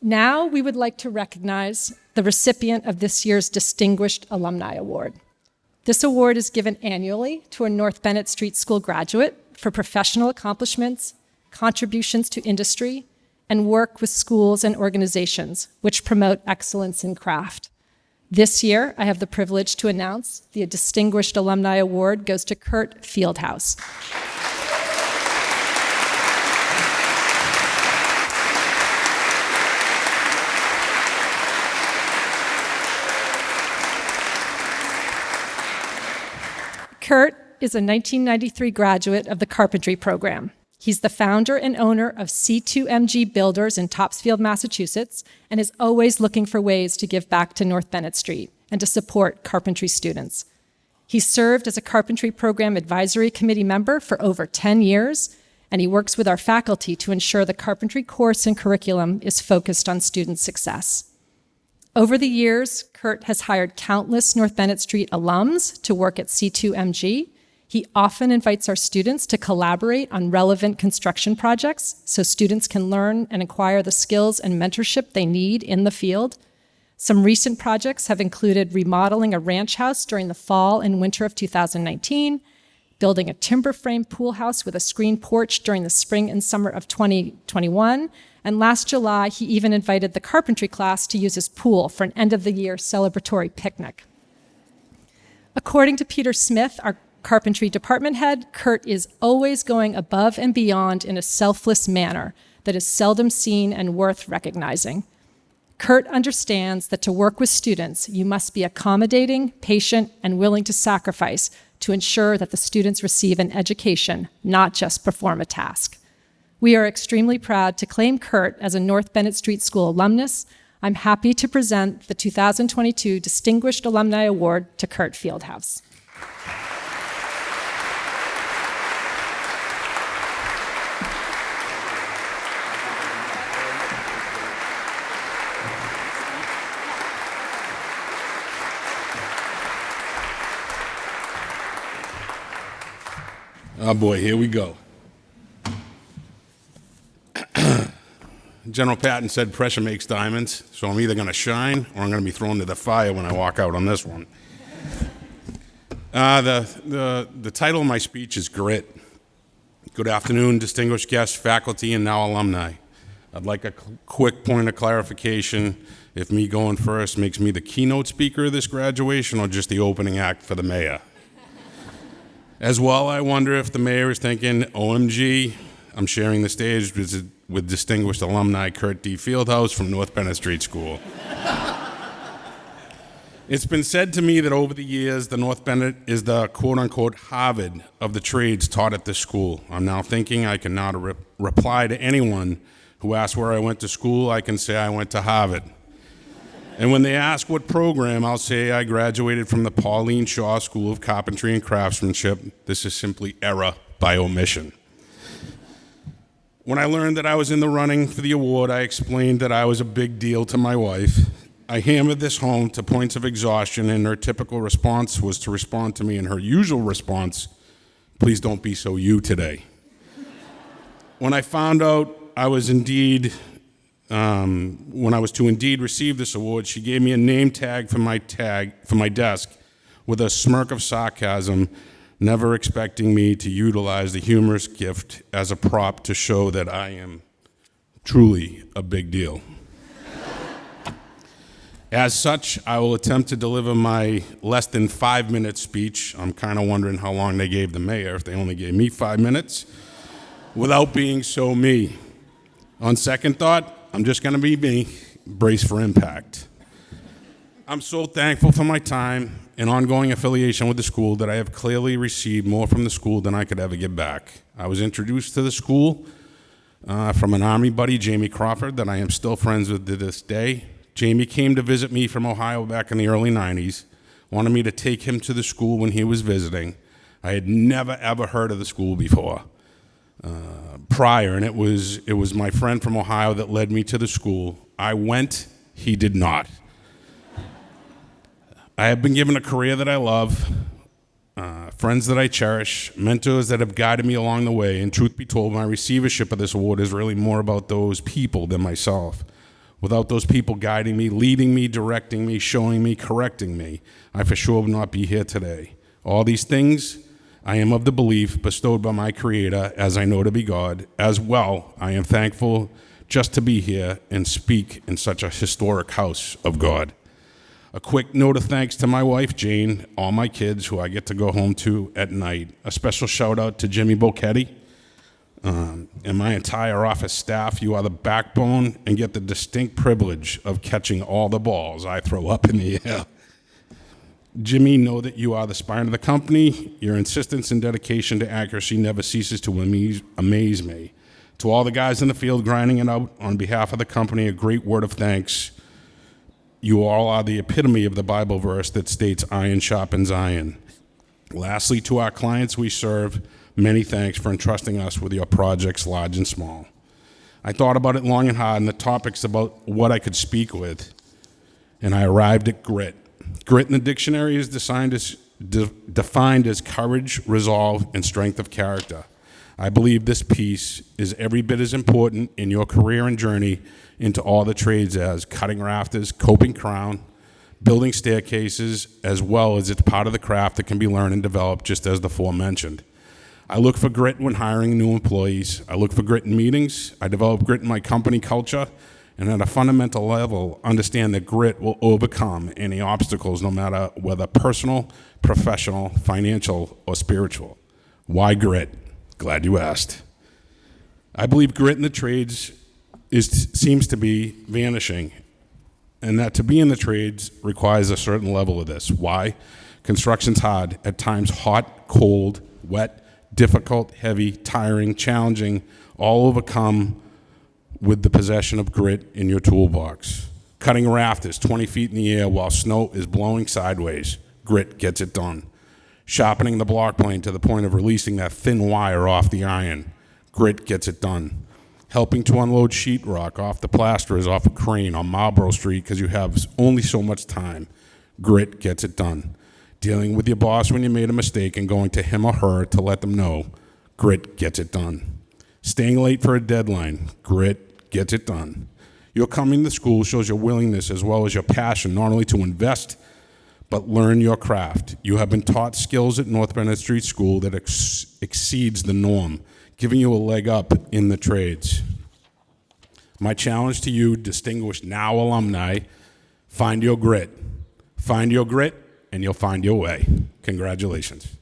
Now we would like to recognize the recipient of this year's Distinguished Alumni Award. This award is given annually to a North Bennett Street School graduate for professional accomplishments, contributions to industry, and work with schools and organizations which promote excellence in craft. This year, I have the privilege to announce the Distinguished Alumni Award goes to Kurt Fieldhouse. Kurt is a 1993 graduate of the Carpentry program. He's the founder and owner of C2MG Builders in Topsfield, Massachusetts, and is always looking for ways to give back to North Bennett Street and to support Carpentry students. He served as a Carpentry program advisory committee member for over 10 years, and he works with our faculty to ensure the Carpentry course and curriculum is focused on student success. Over the years, Kurt has hired countless North Bennett Street alums to work at C2MG. He often invites our students to collaborate on relevant construction projects so students can learn and acquire the skills and mentorship they need in the field. Some recent projects have included remodeling a ranch house during the fall and winter of 2019, building a timber frame pool house with a screen porch during the spring and summer of 2021, and last July, he even invited the Carpentry class to use his pool for an end-of-the-year celebratory picnic. According to Peter Smith, our Carpentry department head, Kurt is always going above and beyond in a selfless manner that is seldom seen and worth recognizing. Kurt understands that to work with students, you must be accommodating, patient, and willing to sacrifice to ensure that the students receive an education, not just perform a task. We are extremely proud to claim Kurt as a North Bennett Street School alumnus. I'm happy to present the 2022 Distinguished Alumni Award to Kurt Fieldhouse. Oh boy, here we go. General Patton said pressure makes diamonds, so I'm either going to shine or I'm going to be thrown to the fire when I walk out on this one. The title of my speech is Grit. Good afternoon, distinguished guests, faculty, and now alumni. I'd like a quick point of clarification. If me going first makes me the keynote speaker of this graduation or just the opening act for the mayor. As well, I wonder if the mayor is thinking, OMG, I'm sharing the stage with distinguished alumni Kurt D. Fieldhouse from North Bennett Street School. It's been said to me that over the years, the North Bennett is the quote-unquote Harvard of the trades taught at this school. I'm now thinking I can now reply to anyone who asks where I went to school, I can say I went to Harvard. And when they ask what program, I'll say I graduated from the Pauline Shaw School of Carpentry and Craftsmanship. This is simply error by omission. When I learned that I was in the running for the award, I explained that I was a big deal to my wife. I hammered this home to points of exhaustion, and her typical response was to respond to me in her usual response, please don't be so you today. When I found out I was to indeed receive this award, she gave me a name tag for my desk with a smirk of sarcasm, never expecting me to utilize the humorous gift as a prop to show that I am truly a big deal. As such, I will attempt to deliver my less than 5-minute speech. I'm kind of wondering how long they gave the mayor, if they only gave me 5 minutes, without being so me. On second thought, I'm just going to be me, brace for impact. I'm so thankful for my time and ongoing affiliation with the school that I have clearly received more from the school than I could ever give back. I was introduced to the school from an Army buddy, Jamie Crawford, that I am still friends with to this day. Jamie came to visit me from Ohio back in the early 90s, wanted me to take him to the school when he was visiting. I had never, ever heard of the school before. Prior, and it was my friend from Ohio that led me to the school. I went, he did not. I have been given a career that I love, friends that I cherish, mentors that have guided me along the way, and truth be told, my receivership of this award is really more about those people than myself. Without those people guiding me, leading me, directing me, showing me, correcting me, I for sure would not be here today. All these things I am of the belief bestowed by my Creator, as I know to be God. As well, I am thankful just to be here and speak in such a historic house of God. A quick note of thanks to my wife, Jane, all my kids who I get to go home to at night. A special shout out to Jimmy Bochetti and my entire office staff. You are the backbone and get the distinct privilege of catching all the balls I throw up in the air. Jimmy, know that you are the spine of the company. Your insistence and dedication to accuracy never ceases to amaze me. To all the guys in the field grinding it out, on behalf of the company, a great word of thanks. You all are the epitome of the Bible verse that states iron sharpens iron. Lastly, to our clients we serve, many thanks for entrusting us with your projects, large and small. I thought about it long and hard and the topics about what I could speak with, and I arrived at grit. Grit in the dictionary is defined as courage, resolve, and strength of character. I believe this piece is every bit as important in your career and journey into all the trades as cutting rafters, coping crown, building staircases, as well as it's part of the craft that can be learned and developed, just as the aforementioned. I look for grit when hiring new employees. I look for grit in meetings. I develop grit in my company culture. And at a fundamental level, understand that grit will overcome any obstacles, no matter whether personal, professional, financial, or spiritual. Why grit? Glad you asked. I believe grit in the trades seems to be vanishing, and that to be in the trades requires a certain level of this. Why? Construction's hard, at times hot, cold, wet, difficult, heavy, tiring, challenging, all overcome with the possession of grit in your toolbox. Cutting rafters 20 feet in the air while snow is blowing sideways. Grit gets it done. Sharpening the block plane to the point of releasing that thin wire off the iron. Grit gets it done. Helping to unload sheetrock off the plasterers off a crane on Marlborough Street because you have only so much time. Grit gets it done. Dealing with your boss when you made a mistake and going to him or her to let them know. Grit gets it done. Staying late for a deadline. Grit gets it done. Your coming to school shows your willingness as well as your passion not only to invest but learn your craft. You have been taught skills at North Bennett Street School that exceeds the norm, giving you a leg up in the trades. My challenge to you, distinguished now alumni, find your grit. Find your grit and you'll find your way. Congratulations.